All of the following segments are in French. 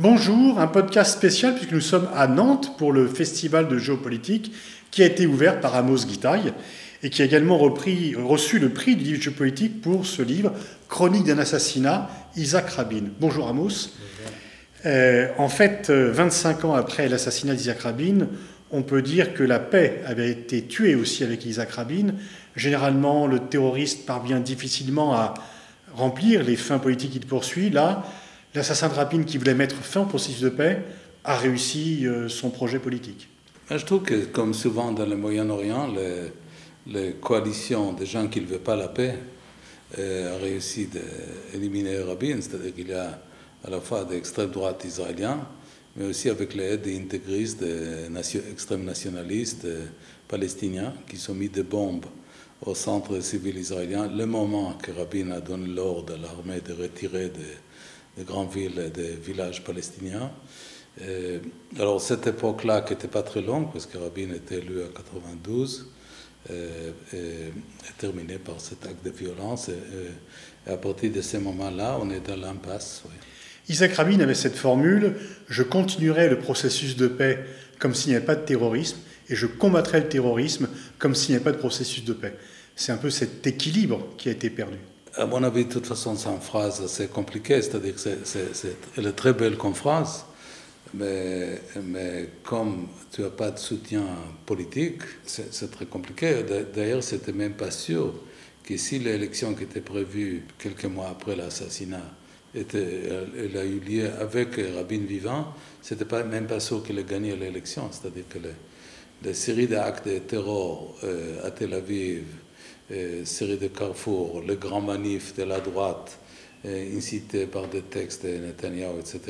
Bonjour, un podcast spécial puisque nous sommes à Nantes pour le festival de géopolitique qui a été ouvert par Amos Gitaï et qui a également reçu le prix du livre géopolitique pour ce livre, Chronique d'un assassinat, Yitzhak Rabin. Bonjour Amos. En fait, 25 ans après l'assassinat d'Yitzhak Rabin, on peut dire que la paix avait été tuée aussi avec Yitzhak Rabin. Généralement, le terroriste parvient difficilement à remplir les fins politiques qu'il poursuit. Là, l'assassin de Rabin qui voulait mettre fin au processus de paix a réussi son projet politique. Je trouve que, comme souvent dans le Moyen-Orient, les coalitions des gens qui ne veulent pas la paix a réussi d'éliminer Rabin, c'est-à-dire qu'il y a à la fois des extrêmes droites israéliens, mais aussi avec l'aide des intégristes, des extrêmes nationalistes palestiniens qui sont mis des bombes au centre civil israélien, le moment que Rabin a donné l'ordre à l'armée de retirer des grandes villes et des villages palestiniens. Alors cette époque-là, qui n'était pas très longue, parce que Rabin était élu à 92, est terminée par cet acte de violence. Et à partir de ce moment-là, on est dans l'impasse. Oui. Yitzhak Rabin avait cette formule « Je continuerai le processus de paix comme s'il n'y avait pas de terrorisme et je combattrai le terrorisme comme s'il n'y avait pas de processus de paix ». C'est un peu cet équilibre qui a été perdu. À mon avis, de toute façon, c'est une phrase assez compliquée, c'est-à-dire qu'elle est très belle comme phrase, mais comme tu n'as pas de soutien politique, c'est très compliqué. D'ailleurs, ce n'était même pas sûr que si l'élection qui était prévue quelques mois après l'assassinat, elle a eu lieu avec Rabin vivant, ce n'était même pas sûr qu'il ait gagné l'élection. C'est-à-dire que les séries d'actes de terror à Tel Aviv, série de Carrefour, le grand manif de la droite, incité par des textes de Netanyahu, etc.,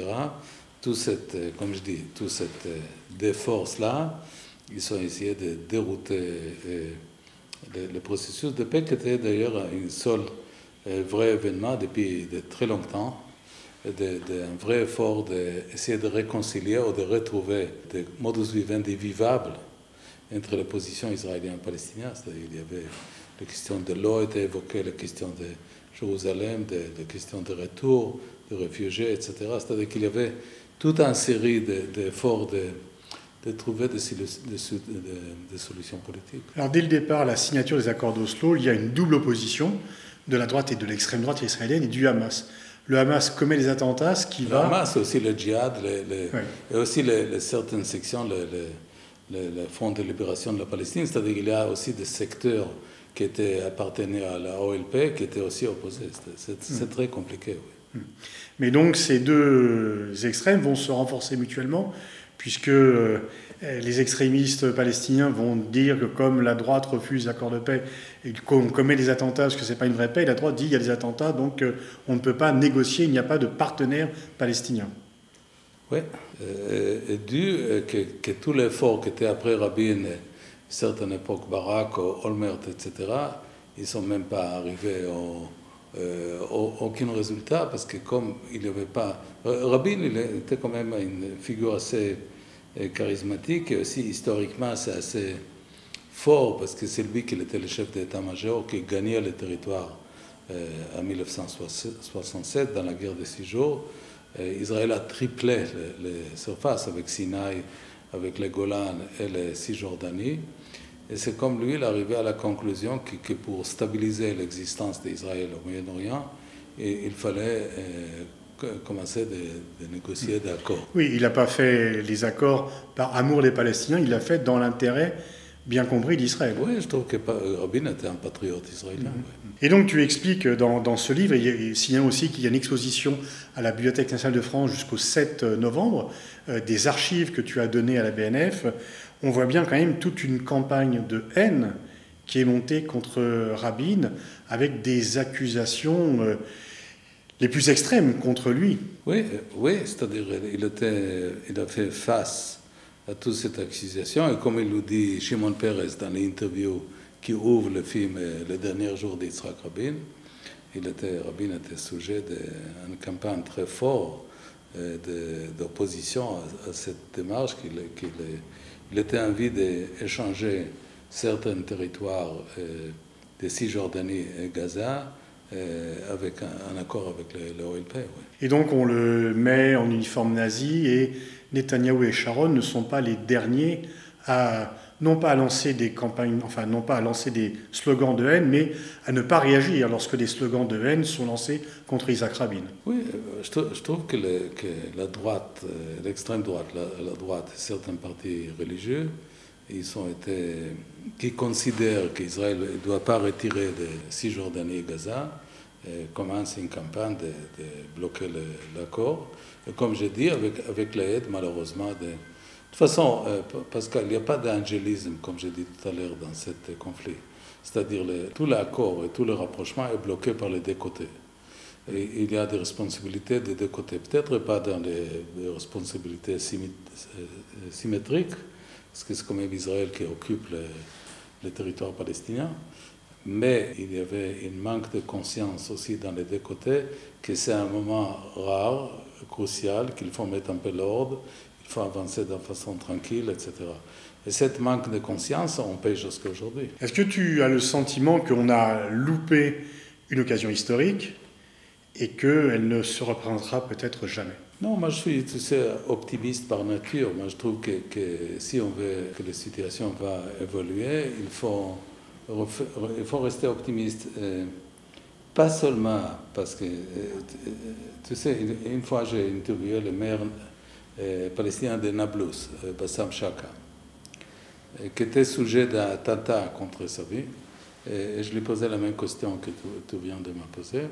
tout cette, comme je dis, toute cette des forces-là, ils ont essayé de dérouter le processus de paix qui était d'ailleurs un seul vrai événement depuis de très longtemps, un vrai effort d'essayer de réconcilier ou de retrouver des modus vivendi vivables entre les positions israéliennes et palestiniennes. C'est-à-dire qu'il y avait la question de l'eau était évoquée, la question de Jérusalem, la question de retour, de réfugiés, etc. C'est-à-dire qu'il y avait toute une série d'efforts de trouver des solutions politiques. Alors dès le départ, la signature des accords d'Oslo, il y a une double opposition de la droite et de l'extrême droite israélienne et du Hamas. Le Hamas commet des attentats, ce qui va... Le Hamas, aussi le djihad, et aussi certaines sections, le Front de libération de la Palestine, c'est-à-dire qu'il y a aussi des secteurs qui appartenaient à la OLP qui étaient aussi opposés. C'est très compliqué, oui. Mais donc ces deux extrêmes vont se renforcer mutuellement, puisque les extrémistes palestiniens vont dire que comme la droite refuse l'accord de paix et qu'on commet des attentats parce que ce n'est pas une vraie paix, la droite dit qu'il y a des attentats, donc on ne peut pas négocier, il n'y a pas de partenaire palestinien. Oui, dû que tout l'effort qui était après Rabin, certaines époques Barak, Olmert, etc., ils ne sont même pas arrivés aucun résultat, parce que comme il n'y avait pas... Rabin, il était quand même une figure assez charismatique, et aussi historiquement c'est assez fort, parce que c'est lui qui était le chef d'état-major, qui gagnait le territoire en 1967 dans la guerre des 6 jours. Israël a triplé les surfaces avec Sinaï, avec les Golan et les Cisjordanie. Et c'est comme lui, il est arrivé à la conclusion que pour stabiliser l'existence d'Israël au Moyen-Orient, il fallait commencer de négocier des accords. Oui, il n'a pas fait les accords par amour des Palestiniens, il l'a fait dans l'intérêt bien compris d'Israël. Oui, je trouve que Rabin était un patriote israélien. Oui. Et donc tu expliques dans ce livre, il signale aussi qu'il y a une exposition à la Bibliothèque nationale de France jusqu'au 7 novembre, des archives que tu as données à la BNF. On voit bien quand même toute une campagne de haine qui est montée contre Rabin, avec des accusations les plus extrêmes contre lui. Oui, c'est-à-dire il a fait face à toute cette accusation, et comme il nous dit Shimon Peres dans l'interview qui ouvre le film Le dernier jour d'Yitzhak Rabin, Rabin était sujet d'une campagne très forte d'opposition à cette démarche, qu'il était envie d'échanger certains territoires de Cisjordanie et Gaza avec un accord avec l'OLP. Oui. Et donc on le met en uniforme nazi et Netanyahou et Sharon ne sont pas les derniers à non pas à lancer des campagnes, enfin non pas à lancer des slogans de haine, mais à ne pas réagir lorsque des slogans de haine sont lancés contre Isaac Rabin. Oui, je trouve que la droite, l'extrême droite, la droite et certains partis religieux, qui considèrent qu'Israël ne doit pas retirer de Cisjordanie et Gaza, commencent une campagne de bloquer l'accord. Et comme j'ai dit, avec l'aide, malheureusement, de toute façon, Pascal, il n'y a pas d'angélisme, comme j'ai dit tout à l'heure, dans ce conflit. C'est-à-dire tout l'accord et tout le rapprochement est bloqué par les deux côtés. Et il y a des responsabilités des deux côtés. Peut-être pas dans les responsabilités symétriques, parce que c'est quand même Israël qui occupe le territoire palestinien, mais il y avait un manque de conscience aussi dans les deux côtés que c'est un moment rare, crucial, qu'il faut mettre un peu l'ordre, il faut avancer de façon tranquille, etc. Et cette manque de conscience, on paye jusqu'à aujourd'hui. Est-ce que tu as le sentiment qu'on a loupé une occasion historique et qu'elle ne se représentera peut-être jamais? Non, moi je suis, tu sais, optimiste par nature. Moi je trouve que si on veut que la situation va évoluer, il faut rester optimiste. Pas seulement parce que, tu sais, une fois j'ai interviewé le maire palestinien de Nablus, Bassam Shaka, qui était sujet d'un attentat contre sa vie. Et je lui posais la même question que tu viens de me poser.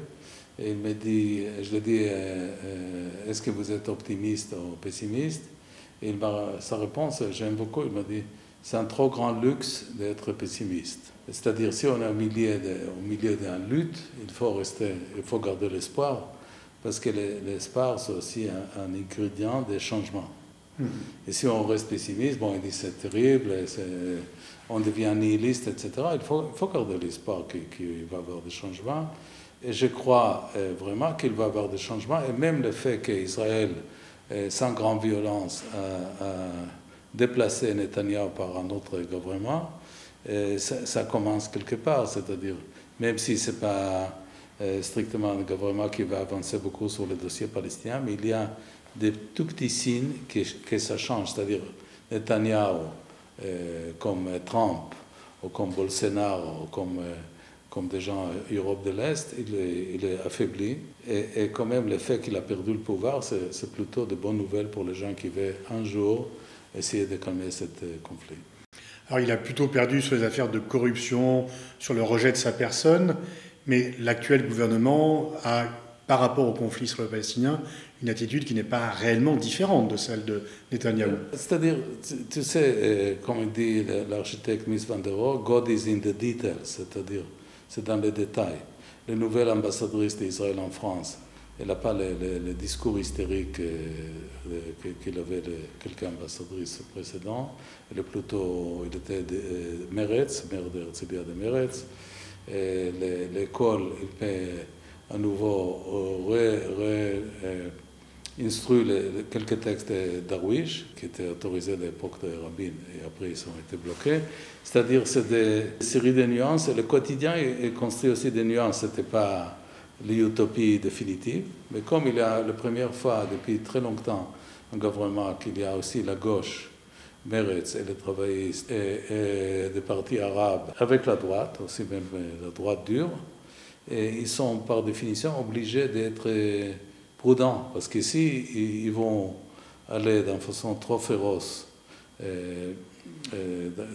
Et il me dit, je lui ai dit, est-ce que vous êtes optimiste ou pessimiste? Et sa réponse, j'aime beaucoup, il m'a dit, c'est un trop grand luxe d'être pessimiste. C'est-à-dire, si on est au milieu d'une lutte, il faut garder l'espoir, parce que l'espoir, c'est aussi un ingrédient des changements. Et si on reste pessimiste, bon, il dit c'est terrible, on devient nihiliste, etc. Il faut garder l'espoir qu'il va y avoir des changements. Et je crois vraiment qu'il va y avoir des changements. Et même le fait qu'Israël, sans grande violence, a déplacé Netanyahou par un autre gouvernement, ça commence quelque part. C'est-à-dire, même si ce n'est pas strictement un gouvernement qui va avancer beaucoup sur le dossier palestinien, mais il y a des tout petits signes que ça change. C'est-à-dire, Netanyahou, comme Trump, ou comme Bolsonaro, ou comme des gens Europe de l'Est, il est affaibli. Et quand même, le fait qu'il a perdu le pouvoir, c'est plutôt de bonnes nouvelles pour les gens qui veulent un jour essayer de calmer ce conflit. Alors, il a plutôt perdu sur les affaires de corruption, sur le rejet de sa personne, mais l'actuel gouvernement a, par rapport au conflit israélo-palestinien, une attitude qui n'est pas réellement différente de celle de Netanyahou. C'est-à-dire, tu sais, comme dit l'architecte Mies van der Rohe, God is in the details, c'est-à-dire, c'est dans les détails. La nouvelle ambassadrice d'Israël en France, elle n'a pas le discours hystérique qu'il avait quelques ambassadrices précédentes. Elle était de Meretz, maire de Herzliya de Meretz. L'école, il peut à nouveau instruire quelques textes de Darwish qui étaient autorisés à l'époque de Rabin et après ils ont été bloqués. C'est-à-dire c'est des séries de nuances et le quotidien est construit aussi des nuances. Ce n'était pas l'utopie définitive, mais comme il y a la première fois depuis très longtemps un gouvernement qu'il y a aussi la gauche, Meretz et les travaillistes et des partis arabes avec la droite, aussi même la droite dure, et ils sont par définition obligés d'être prudents, parce qu'ici, ils vont aller d'une façon trop féroce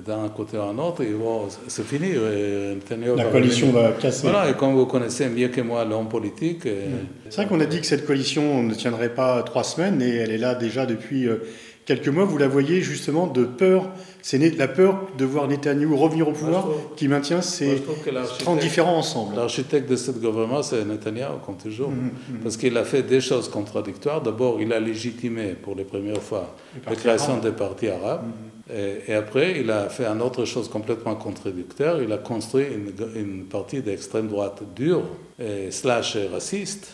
d'un côté à un autre, ils vont se finir. La coalition va casser. Voilà, et comme vous connaissez mieux que moi l'homme politique... C'est vrai qu'on a dit que cette coalition ne tiendrait pas 3 semaines, et elle est là déjà depuis quelques mois. Vous la voyez justement de peur. C'est la peur de voir Netanyahou revenir au pouvoir qui maintient ces 30 différents ensemble. L'architecte de ce gouvernement, c'est Netanyahou, comme toujours. Parce qu'il a fait des choses contradictoires. D'abord, il a légitimé pour la première fois la création des partis arabes. Et après, il a fait une autre chose complètement contradictoire. Il a construit une partie d'extrême droite dure, slash raciste,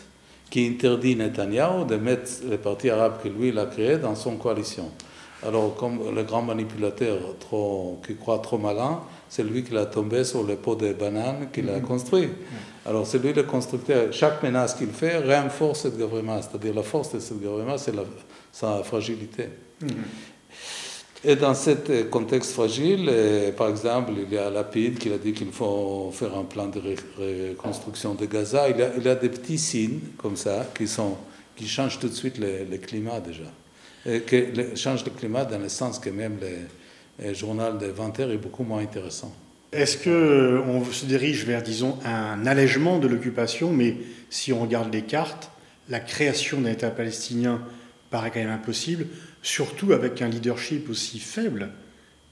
qui interdit Netanyahou de mettre les partis arabes que lui il a créés dans son coalition. Alors, comme le grand manipulateur qui croit trop malin, c'est lui qui l'a tombé sur le pot de bananes qu'il a construit. Alors c'est lui le constructeur. Chaque menace qu'il fait renforce ce gouvernement. C'est-à-dire la force de ce gouvernement, c'est sa fragilité. Et dans ce contexte fragile, par exemple, il y a Lapid qui a dit qu'il faut faire un plan de reconstruction de Gaza. Il y a des petits signes comme ça qui changent tout de suite le climat déjà. Et qui changent le climat dans le sens que même le journal de 20 heures est beaucoup moins intéressant. Est-ce qu'on se dirige vers, disons, un allègement de l'occupation, mais si on regarde les cartes, la création d'un État palestinien paraît quand même impossible, surtout avec un leadership aussi faible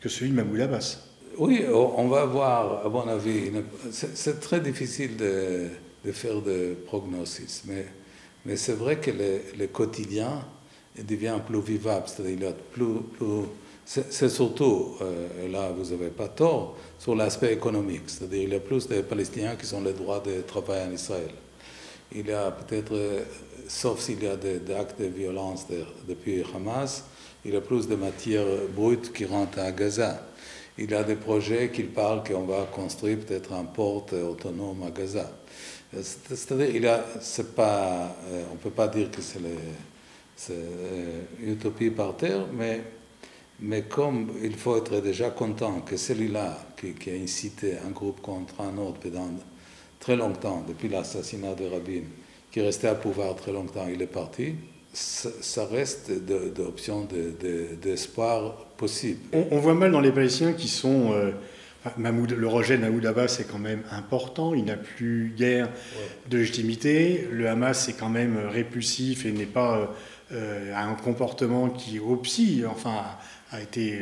que celui de Mahmoud Abbas? Oui, on va voir, à mon avis, c'est très difficile de faire des prognosis, mais c'est vrai que le quotidien devient plus vivable, c'est-à-dire il y a plus c'est surtout, là vous n'avez pas tort, sur l'aspect économique, c'est-à-dire il y a plus de Palestiniens qui ont le droit de travailler en Israël. Il y a peut-être, sauf s'il y a des actes de violence depuis Hamas, il y a plus de matières brutes qui rentrent à Gaza. Il y a des projets qui parlent qu'on va construire peut-être un port autonome à Gaza. C'est-à-dire, on ne peut pas dire que c'est utopie par terre, mais comme il faut être déjà content que celui-là qui a incité un groupe contre un autre pendant très longtemps, depuis l'assassinat de Rabin, qui restait à pouvoir très longtemps, il est parti, ça reste d'options d'espoir possible. On voit mal dans les Palestiniens qui sont... le rejet de Mahmoud Abbas est quand même important, il n'a plus guère de légitimité, le Hamas est quand même répulsif et n'est pas a un comportement qui, au psy, enfin, a été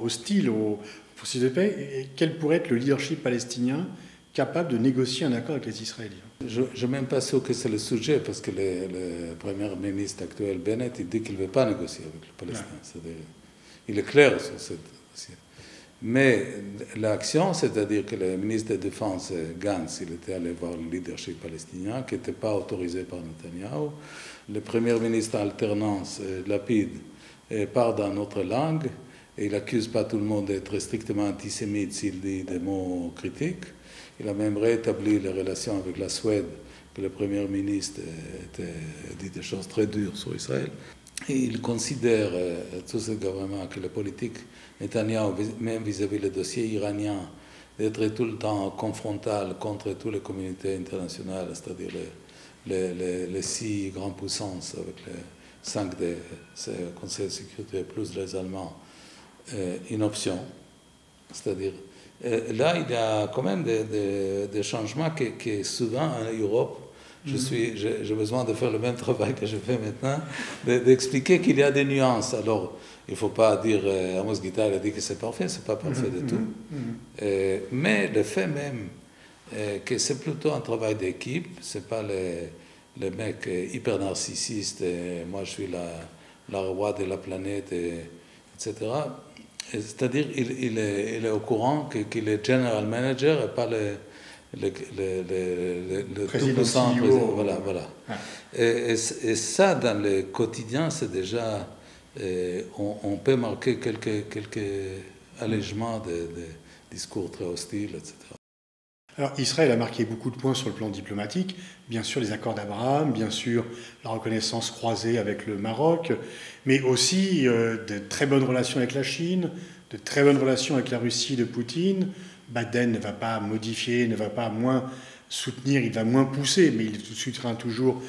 hostile au processus de paix. Et quel pourrait être le leadership palestinien capable de négocier un accord avec les Israéliens? Je ne suis même pas sûr que c'est le sujet, parce que le Premier ministre actuel, Bennett, il dit qu'il ne veut pas négocier avec les Palestiniens. Ouais. Il est clair sur cette dossier. Mais l'action, c'est-à-dire que le ministre de la Défense, Gantz, il était allé voir le leadership palestinien, qui n'était pas autorisé par Netanyahu. Le Premier ministre alternance, Lapid, parle dans notre langue, et il n'accuse pas tout le monde d'être strictement antisémite s'il dit des mots critiques. Il a même rétabli les relations avec la Suède, que le Premier ministre a dit des choses très dures sur Israël. Et il considère, tout ce gouvernement, que la politique Netanyahu, même vis-à-vis du dossier iranien, d'être tout le temps confrontal contre toutes les communautés internationales, c'est-à-dire les 6 grandes puissances, avec les 5 des conseils de sécurité, plus les Allemands, une option. C'est-à-dire, là, il y a quand même des changements qui souvent en Europe, j'ai besoin de faire le même travail que je fais maintenant, d'expliquer qu'il y a des nuances. Alors, il ne faut pas dire, Amos Guitar a dit que c'est parfait, ce n'est pas parfait du tout. Mais le fait même que c'est plutôt un travail d'équipe, ce n'est pas les mecs hyper narcissistes, moi je suis la roi de la planète, etc. C'est-à-dire il est au courant qu'il est general manager et pas le président CEO. Voilà. Et ça, dans le quotidien, c'est déjà... on peut marquer quelques allègements de discours très hostiles, etc. Alors, Israël a marqué beaucoup de points sur le plan diplomatique. Bien sûr, les accords d'Abraham, bien sûr, la reconnaissance croisée avec le Maroc, mais aussi de très bonnes relations avec la Chine, de très bonnes relations avec la Russie de Poutine. Biden ne va pas modifier, ne va pas moins soutenir, il va moins pousser, mais il soutiendra toujours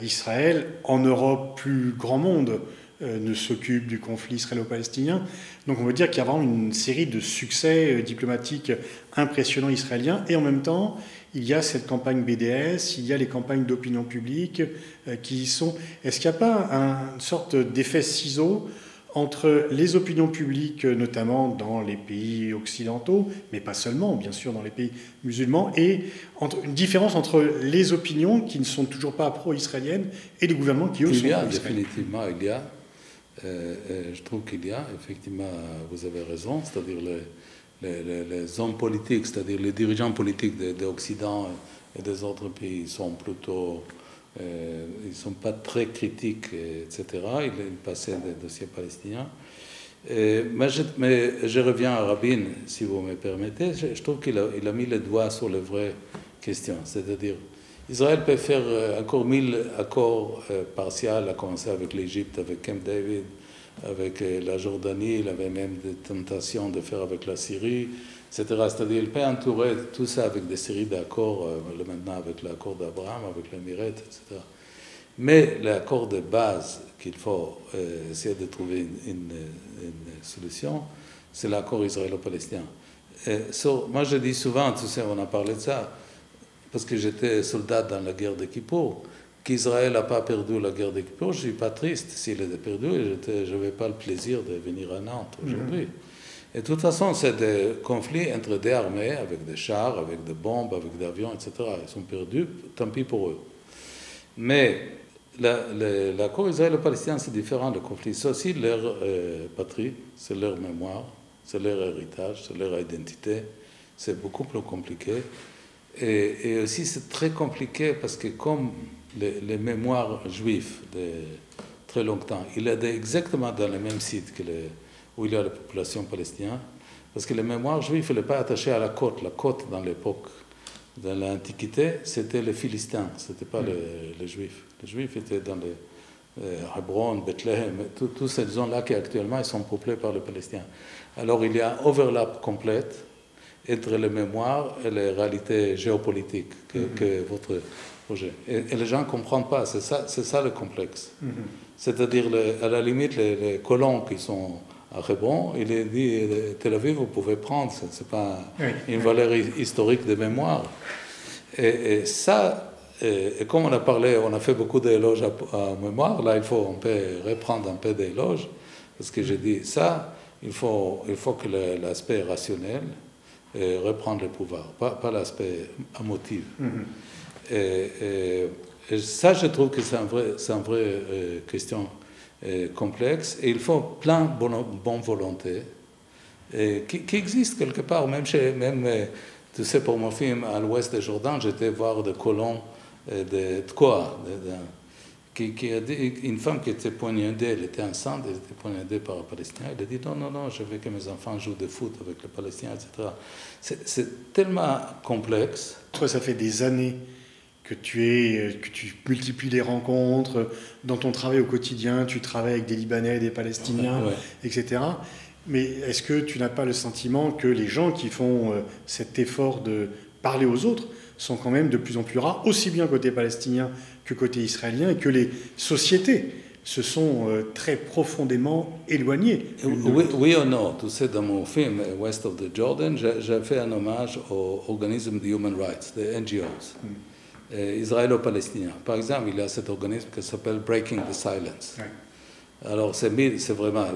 Israël. En Europe, plus grand monde ne s'occupe du conflit israélo-palestinien. Donc on veut dire qu'il y a vraiment une série de succès diplomatiques impressionnants israéliens. Et en même temps, il y a cette campagne BDS, il y a les campagnes d'opinion publique qui y sont... Est-ce qu'il n'y a pas une sorte d'effet ciseau entre les opinions publiques, notamment dans les pays occidentaux, mais pas seulement, bien sûr, dans les pays musulmans, et une différence entre les opinions qui ne sont toujours pas pro-israéliennes et les gouvernements qui, eux, sont pro-israéliens? Définitivement, il y a. Je trouve qu'il y a, effectivement, vous avez raison, c'est-à-dire les hommes politiques, c'est-à-dire les dirigeants politiques de l'Occident et des autres pays sont plutôt... ils ne sont pas très critiques, etc. Ils passaient des dossiers palestiniens. Mais je reviens à Rabin, si vous me permettez. Je trouve qu'il a mis le doigt sur le vrai question. C'est-à-dire, Israël peut faire encore 1000 accords partiels, à commencer avec l'Égypte, avec Camp David, avec la Jordanie, il avait même des tentations de faire avec la Syrie, etc. C'est-à-dire, il peut entourer tout ça avec des séries d'accords, maintenant avec l'accord d'Abraham, avec l'Émirat, etc. Mais l'accord de base qu'il faut essayer de trouver une solution, c'est l'accord israélo-palestinien. Moi, je dis souvent, tu sais, on a parlé de ça, parce que j'étais soldat dans la guerre de Kippour, qu'Israël n'a pas perdu la guerre de Kippour, je ne suis pas triste s'il était perdu, je n'avais pas le plaisir de venir à Nantes aujourd'hui. Et de toute façon, c'est des conflits entre des armées, avec des chars, avec des bombes, avec des avions, etc. Ils sont perdus, tant pis pour eux. Mais l'accord israélo-palestinien, c'est différent, le conflit. C'est aussi leur patrie, c'est leur mémoire, c'est leur héritage, c'est leur identité. C'est beaucoup plus compliqué. Et aussi, c'est très compliqué parce que comme les mémoires juives de très longtemps, il est exactement dans le même site où il y a la population palestinienne, parce que les mémoires juives, il n'est pas attaché à la côte. La côte, dans l'époque, dans l'Antiquité, c'était les Philistins, ce n'était pas les Juifs. Les Juifs étaient dans les Hébron, Bethléem, toutes ces zones-là qui actuellement ils sont peuplées par les Palestiniens. Alors il y a un overlap complet entre les mémoires et les réalités géopolitiques que votre projet. Et les gens ne comprennent pas, c'est ça le complexe. C'est-à-dire, à la limite, les colons qui sont à Hébron, il est dit, Tel Aviv, vous pouvez prendre, ce n'est pas une valeur historique de mémoire. Et ça, et comme on a parlé, on a fait beaucoup d'éloges à mémoire, là, on peut reprendre un peu d'éloges, parce que j'ai dit ça, il faut que l'aspect rationnel reprendre le pouvoir, pas l'aspect émotif. Et ça, je trouve que c'est une vraie question complexe, et il faut plein de bonne volonté qui existe quelque part, même tu sais, pour mon film à l'ouest de Jordan, j'étais voir des colons de Tkoa, une femme qui était poignardée, elle était enceinte, elle était poignardée par un Palestinien, elle a dit non, je veux que mes enfants jouent de foot avec les Palestiniens, etc. C'est tellement complexe. Toi, ça fait des années que tu multiplies les rencontres, dans ton travail au quotidien, tu travailles avec des Libanais, des Palestiniens, etc. Mais est-ce que tu n'as pas le sentiment que les gens qui font cet effort de parler aux autres sont quand même de plus en plus rares, aussi bien côté palestinien que côté israélien, et que les sociétés se sont très profondément éloignées? Oui ou non. Tu sais, dans mon film West of the Jordan, j'ai fait un hommage aux organismes de human rights, des NGOs. Israélo-palestinien. Par exemple, il y a cet organisme qui s'appelle Breaking the Silence. Alors, c'est vraiment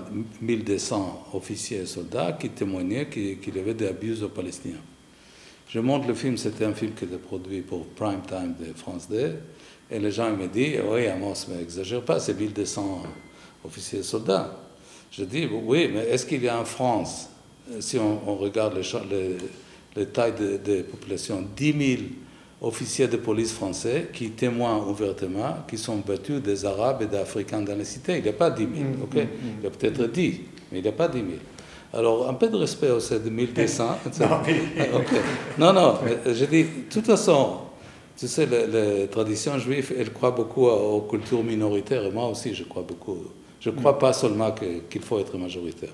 1200 officiers et soldats qui témoignaient qu'il y avait des abus aux Palestiniens. Je montre le film, c'était un film qui était produit pour Prime Time de France 2, et les gens me disent, oui, Amos, mais exagère pas, c'est 1200 officiers et soldats. Je dis, oui, mais est-ce qu'il y a en France, si on regarde les tailles de population, 10 000 officiers de police français qui témoignent ouvertement qui sont battus des Arabes et des Africains dans les cités. Il n'y a pas 10 000, ok? Il y a peut-être 10, mais il n'y a pas 10 000. Alors, un peu de respect aux 1200. Non, mais je dis, de toute façon, tu sais, les traditions juives, elles croient beaucoup aux cultures minoritaires, et moi aussi, je crois beaucoup. Je ne crois pas seulement qu'il faut être majoritaire.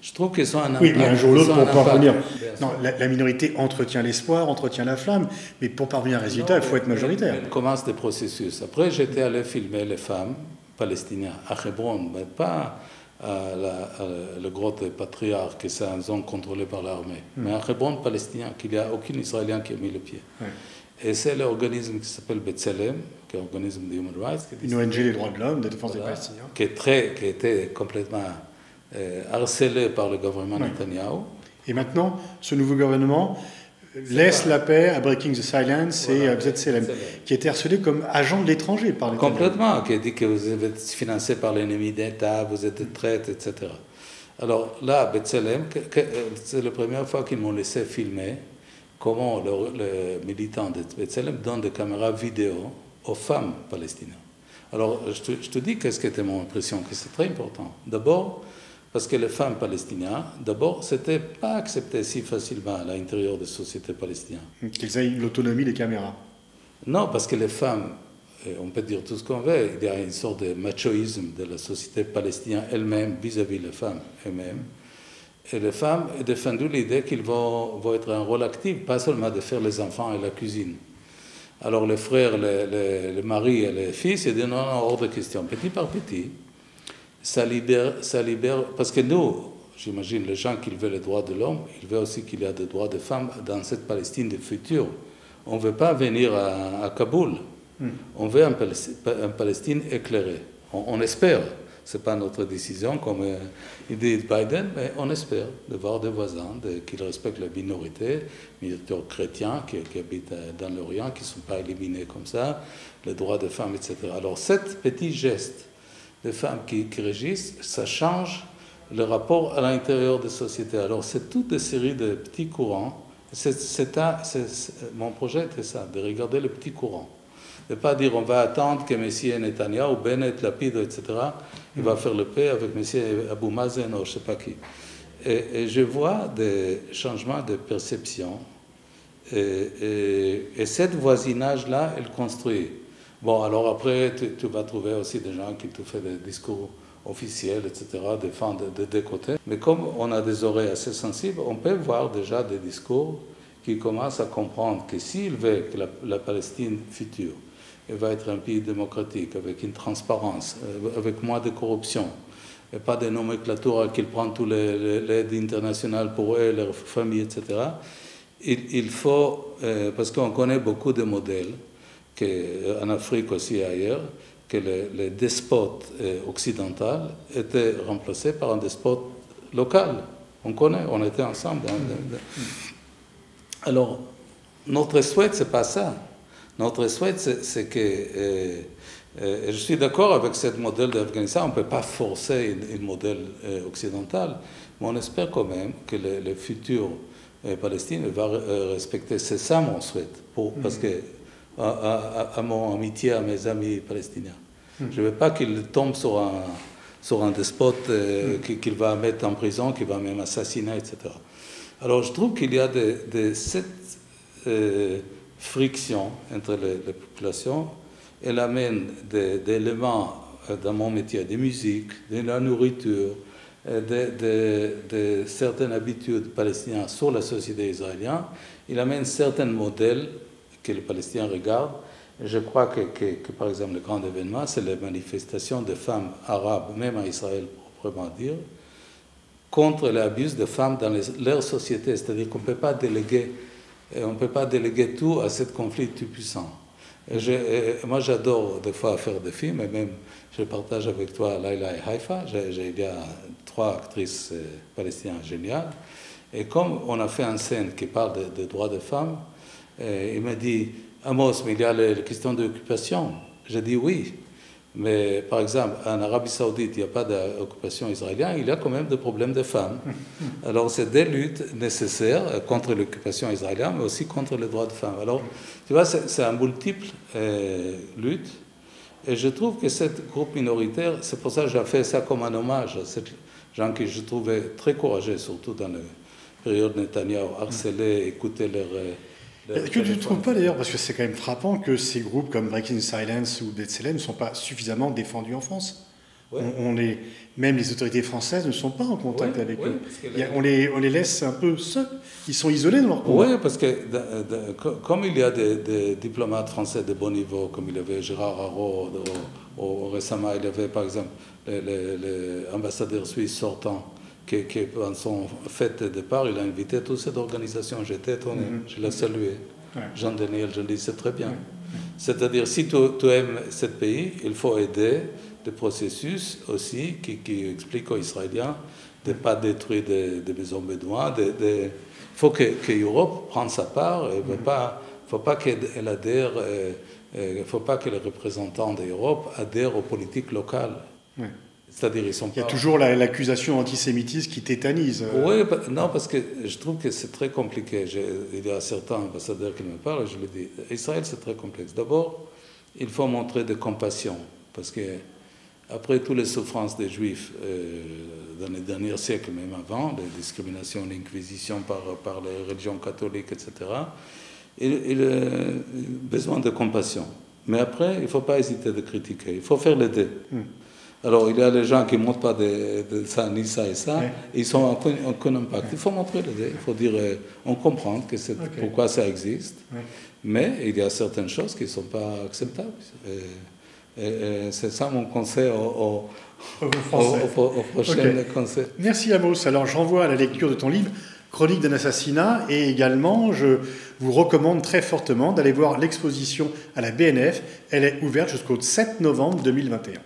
Je trouve qu'ils sont un impact. Oui, mais un jour ou l'autre, pour parvenir. Non, la minorité entretient l'espoir, entretient la flamme, mais pour parvenir à un résultat, il faut être majoritaire. Elle commence des processus. Après, j'étais allé filmer les femmes palestiniennes à Hébron, mais pas à la grotte patriarche, qui c'est une zone contrôlée par l'armée, mais à Hébron palestinien, qu'il n'y a aucun Israélien qui a mis le pied. Et c'est l'organisme qui s'appelle B'Tselem, qui est un organisme de human rights. Une ONG des droits de l'homme, de défense des Palestiniens. Qui était complètement harcelé par le gouvernement Netanyahou. Et maintenant, ce nouveau gouvernement laisse la paix à Breaking the Silence et à B'Tselem, qui était harcelé comme agent de l'étranger par l'État. Complètement, qui a dit que vous êtes financé par l'ennemi d'État, vous êtes traite, etc. Alors là, B'Tselem, c'est la première fois qu'ils m'ont laissé filmer comment les militants de B'Tselem donnent des caméras vidéo aux femmes palestiniennes. Alors, je te dis qu'est-ce qui était mon impression, que c'est très important. D'abord, Parce que les femmes palestiniennes, d'abord, ce n'était pas accepté si facilement à l'intérieur des sociétés palestiniennes. Qu'ils aient l'autonomie des caméras. Non, parce que les femmes, on peut dire tout ce qu'on veut, il y a une sorte de machoïsme de la société palestinienne elle-même vis-à-vis des femmes elles-mêmes. Et les femmes ont défendu l'idée qu'ils vont être un rôle actif, pas seulement de faire les enfants et la cuisine. Alors les frères, les maris et les fils, ils disent non, non, hors de question. Petit par petit, ça libère, parce que nous, j'imagine, les gens qui veulent les droits de l'homme, ils veulent aussi qu'il y ait des droits des femmes dans cette Palestine du futur. On ne veut pas venir à Kaboul. On veut un Palestine éclairé. On espère. Ce n'est pas notre décision, comme il dit Biden, mais on espère de voir des voisins qui respectent les minorités chrétiens qui habitent dans l'Orient, qui ne sont pas éliminés comme ça, les droits des femmes, etc. Alors, ce petit geste des femmes qui régissent, ça change le rapport à l'intérieur des sociétés. Alors, c'est toute une série de petits courants. Mon projet était ça, de regarder les petits courants. De ne pas dire on va attendre que M. Netanyahu, Bennett, Lapid, etc., il va faire le paix avec M. Abou Mazen ou je ne sais pas qui. Et je vois des changements de perception. Et ce voisinage-là, il construit. Bon, alors après, tu vas trouver aussi des gens qui te font des discours officiels, etc., des deux côtés. Mais comme on a des oreilles assez sensibles, on peut voir déjà des discours qui commencent à comprendre que s'il veut que la Palestine future va être un pays démocratique, avec une transparence, avec moins de corruption, et pas de nomenclature qu'il prend toute l'aide internationale pour eux, leurs familles, etc. Il faut, parce qu'on connaît beaucoup de modèles, en Afrique aussi et ailleurs, que les despotes occidentaux étaient remplacés par un despote local. On connaît, on était ensemble. Alors, notre souhait, ce n'est pas ça. Notre souhait, c'est que, je suis d'accord avec ce modèle d'Afghanistan, on ne peut pas forcer un modèle occidental, mais on espère quand même que le futur Palestine va respecter, c'est ça mon souhait, parce que, à mon amitié, à mes amis palestiniens. Je ne veux pas qu'ils tombent sur un despote qu'il va mettre en prison, qu'il va même assassiner, etc. Alors je trouve qu'il y a cette friction entre les populations. Elle amène d'éléments dans mon métier, de musique, de la nourriture, de certaines habitudes palestiniennes sur la société israélienne. Il amène certains modèles que les Palestiniens regardent. Et je crois que, par exemple, le grand événement, c'est les manifestations de femmes arabes, même en Israël, proprement dire, contre l'abus de femmes dans leur société. C'est-à-dire qu'on ne peut pas déléguer tout à ce conflit tout puissant. Moi, j'adore des fois faire des films, et même je partage avec toi Laila et Haïfa. Il y a 3 actrices palestiniennes géniales. Et comme on a fait une scène qui parle des droits des femmes, il m'a dit, Amos, mais il y a la question de l'occupation. J'ai dit oui. Mais par exemple, en Arabie Saoudite, il n'y a pas d'occupation israélienne, il y a quand même des problèmes de femmes. Alors, c'est des luttes nécessaires contre l'occupation israélienne, mais aussi contre les droits de femmes. Alors, tu vois, c'est un multiple lutte. Et je trouve que cette groupe minoritaire, c'est pour ça que j'ai fait ça comme un hommage à ces gens que je trouvais très courageux, surtout dans la période Netanyahu, harceler, écouter leurs... Que tu ne trouves pas d'ailleurs, parce que c'est quand même frappant que ces groupes comme Breaking Silence ou B'Tselem ne sont pas suffisamment défendus en France. Ouais. Même les autorités françaises ne sont pas en contact avec eux. On les laisse un peu seuls. Ils sont isolés dans leur combat. Oui, parce que comme il y a des diplomates français de bon niveau, comme il y avait Gérard Haraud, ou récemment il y avait par exemple l'ambassadeur suisse sortant, qui, dans son fête de départ, il a invité toute cette organisation. J'étais étonné, je l'ai salué. Ouais. Jean-Daniel, je dis, c'est très bien. Ouais. C'est-à-dire, si tu aimes ce pays, il faut aider des processus aussi qui expliquent aux Israéliens de ne pas détruire des maisons bédouins. Il faut que l'Europe prenne sa part. Il ne faut pas qu'elle adhère, il ne faut pas que les représentants de l'Europe adhèrent aux politiques locales. Ouais. C'est-à-dire, il y a toujours l'accusation antisémitiste qui tétanise. Oui, non, parce que je trouve que c'est très compliqué. Il y a certains ambassadeurs qui me parlent, je le dis. Israël, c'est très complexe. D'abord, il faut montrer de compassion, parce que après toutes les souffrances des Juifs dans les derniers siècles, même avant, les discriminations, l'Inquisition par les religions catholiques, etc., il a besoin de compassion. Mais après, il ne faut pas hésiter de critiquer, il faut faire les deux. Alors, il y a les gens qui ne montrent pas de ça, ni ça et ça, et ils sont aucun impact. Il faut montrer les deux, il faut dire, on comprend que pourquoi ça existe, mais il y a certaines choses qui ne sont pas acceptables. Et c'est ça mon conseil au prochain conseil. Merci Amos. Alors, je renvoie à la lecture de ton livre, Chronique d'un assassinat, et également, je vous recommande très fortement d'aller voir l'exposition à la BNF. Elle est ouverte jusqu'au 7 novembre 2021.